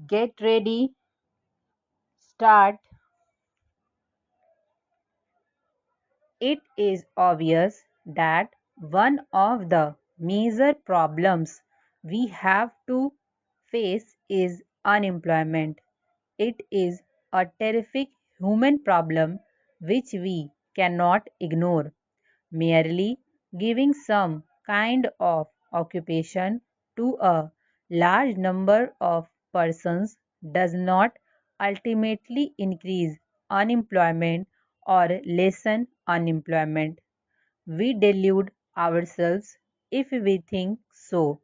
Get ready, start. It is obvious that one of the major problems we have to face is unemployment. It is a terrific human problem which we cannot ignore. Merely giving some kind of occupation to a large number of persons does not ultimately increase unemployment or lessen unemployment. We delude ourselves if we think so.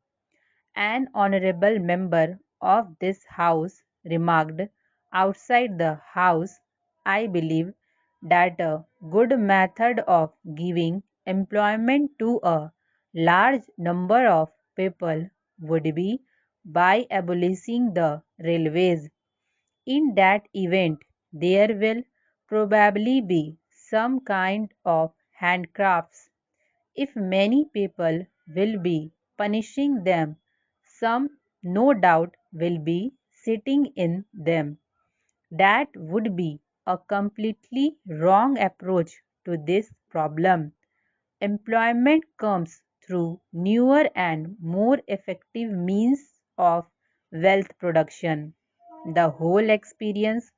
An honorable member of this House remarked outside the House, I believe that a good method of giving employment to a large number of people would be by abolishing the railways. In that event, there will probably be some kind of handcrafts. If many people will be punishing them, some no doubt will be sitting in them. That would be a completely wrong approach to this problem. Employment comes through newer and more effective means of wealth production. The whole experience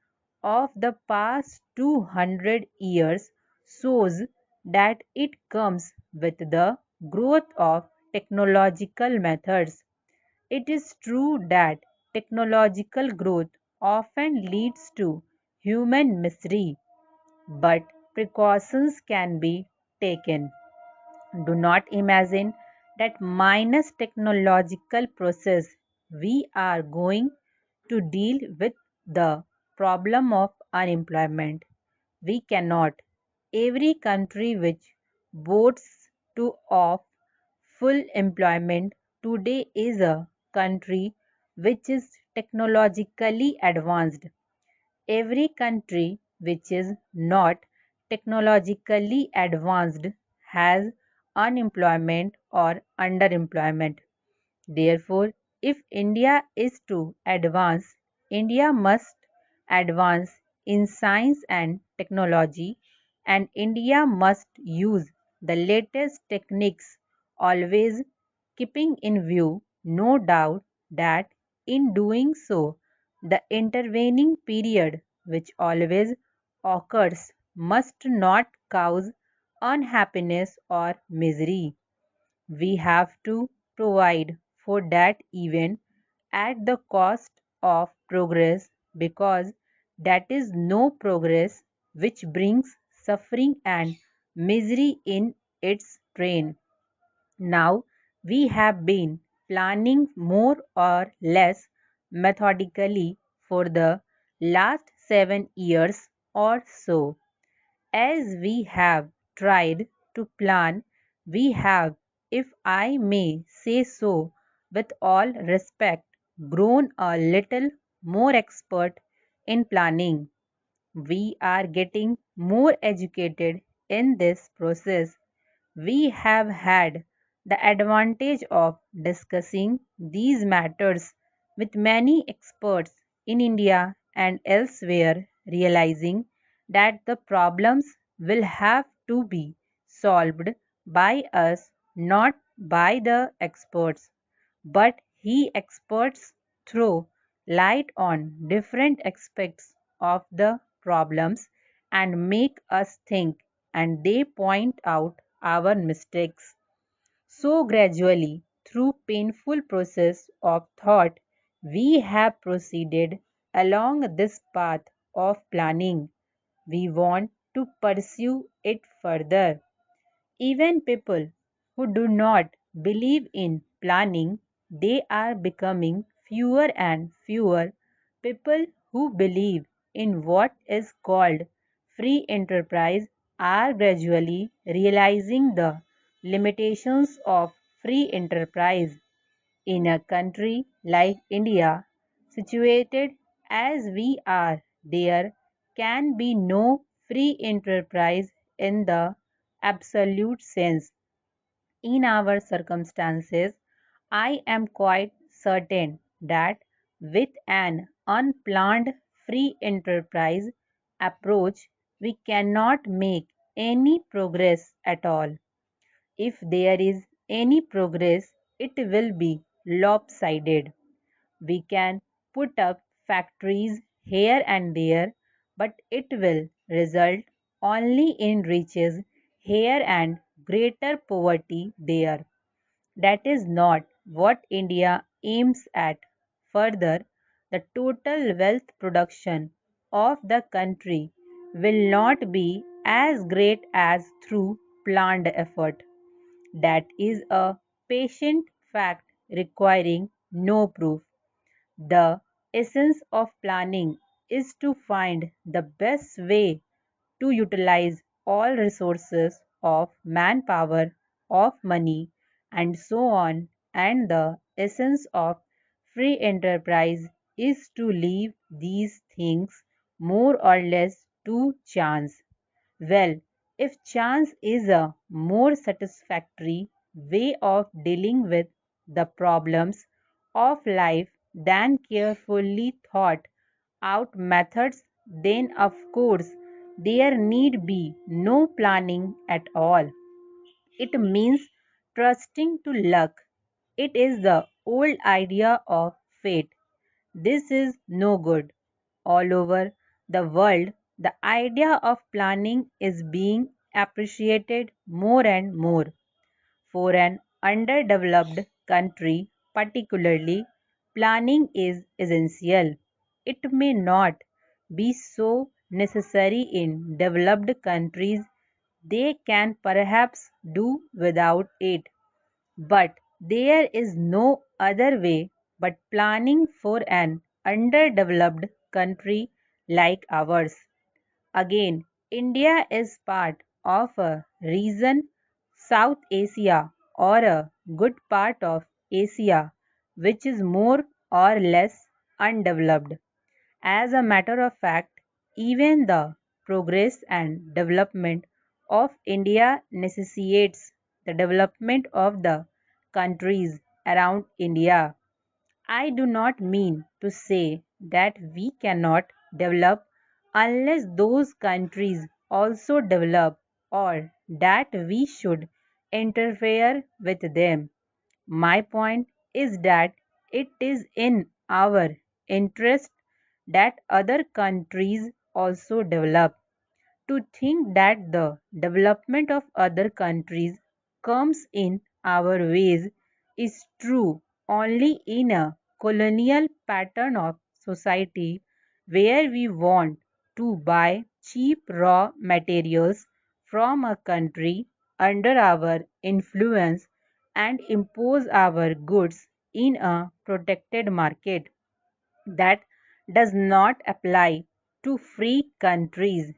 of the past 200 years shows that it comes with the growth of technological methods. It is true that technological growth often leads to human misery, but precautions can be taken. Do not imagine that minus technological process we are going to deal with the problem of unemployment. We cannot. Every country which boasts to of full employment today is a country which is technologically advanced. Every country which is not technologically advanced has unemployment or underemployment. Therefore, if India is to advance, India must advance in science and technology, and India must use the latest techniques, always keeping in view, no doubt, that in doing so, the intervening period which always occurs must not cause unhappiness or misery. We have to provide for that event at the cost of progress, because that is no progress which brings suffering and misery in its train. Now we have been planning more or less methodically for the last 7 years or so. As we have tried to plan, we have, if I may say so with all respect, grown a little more expert in planning. We are getting more educated in this process. We have had the advantage of discussing these matters with many experts in India and elsewhere, realizing that the problems will have to be solved by us, not by the experts. But he experts throw light on different aspects of the problems and make us think, and they point out our mistakes. So gradually, through painful process of thought, we have proceeded along this path of planning. We want to pursue it further. Even people who do not believe in planning, they are becoming fewer and fewer. People who believe in what is called free enterprise are gradually realizing the limitations of free enterprise. In a country like India, situated as we are, there can be no free enterprise in the absolute sense. In our circumstances, I am quite certain that With an unplanned free enterprise approach, we cannot make any progress at all. If there is any progress, it will be lopsided. We can put up factories here and there, but it will result only in riches here and greater poverty there. That is not what India aims at. Further, the total wealth production of the country will not be as great as through planned effort. That is a patient fact requiring no proof. The essence of planning is to find the best way to utilize all resources of manpower, of money, and so on. And the essence of free enterprise is to leave these things more or less to chance. Well, if chance is a more satisfactory way of dealing with the problems of life than carefully thought out methods, then of course there need be no planning at all. It means trusting to luck. It is the old idea of fate. This is no good. All over the world, the idea of planning is being appreciated more and more. For an underdeveloped country, particularly, planning is essential. It may not be so necessary in developed countries. They can perhaps do without it. But there is no other way but planning for an underdeveloped country like ours. Again, India is part of a region, South Asia, or a good part of Asia, which is more or less undeveloped. As a matter of fact, even the progress and development of India necessitates the development of the countries around India. I do not mean to say that we cannot develop unless those countries also develop or that we should interfere with them. My point is that it is in our interest that other countries also develop. To think that the development of other countries comes in our ways is true only in a colonial pattern of society where we want to buy cheap raw materials from a country under our influence and impose our goods in a protected market. That does not apply to free countries.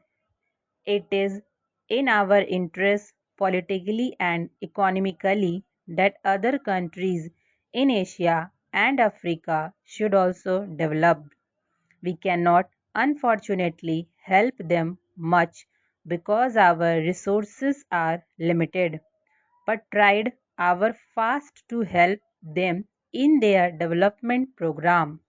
It is in our interest politically and economically that other countries in Asia and Africa should also develop. We cannot, unfortunately, help them much because our resources are limited, but tried our fast to help them in their development program.